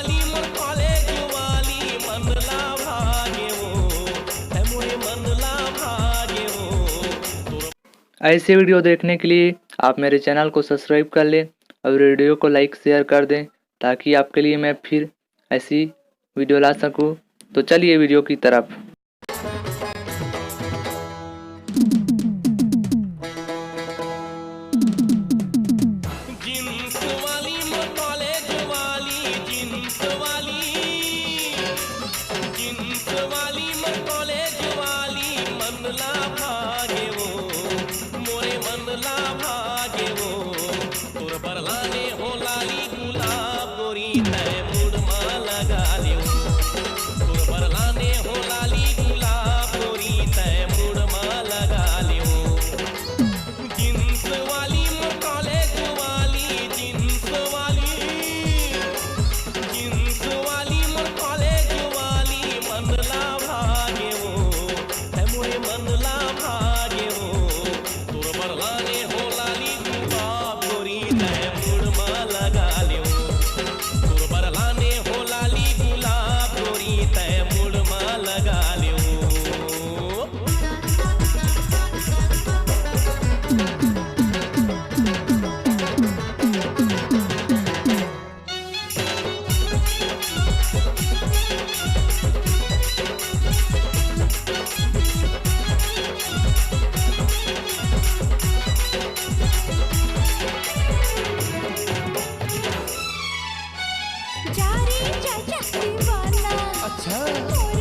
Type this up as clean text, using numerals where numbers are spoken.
वाली मोर कॉलेज वाली मनला भागे वो है मोरे मनला भागे वो। ऐसे वीडियो देखने के लिए आप मेरे चैनल को सब्सक्राइब कर लें और वीडियो को लाइक शेयर कर दें ताकि आपके लिए मैं फिर ऐसी वीडियो ला सकूं। तो चलिए वीडियो की तरफ। जींस वाली मोर कॉलेज वाली जींस वाली मोर कॉलेज वाली मनला भागे वो मोरे मनला भागे वो। तोर बरलाने हो लाली गुलाब गोरी तय मुड़ मा लगा लियो। तोर बरलाने हो लाली गुलाब गोरी तय मुड़ मा लगा लियो। जींस वाली मोर कॉलेज वाली जींस वाली मोर कॉलेज वाली मनला भागे वो है मोरे मनला भागे वो। तोर बरलाने हो लाली गुलाब गोरी तय मुड़ मा लगा लियो। तोर बरलाने हो लाली गुलाब गोरी तय मुड़ मा लगा लियो। जा रे चाचा दीवाना अच्छा मोर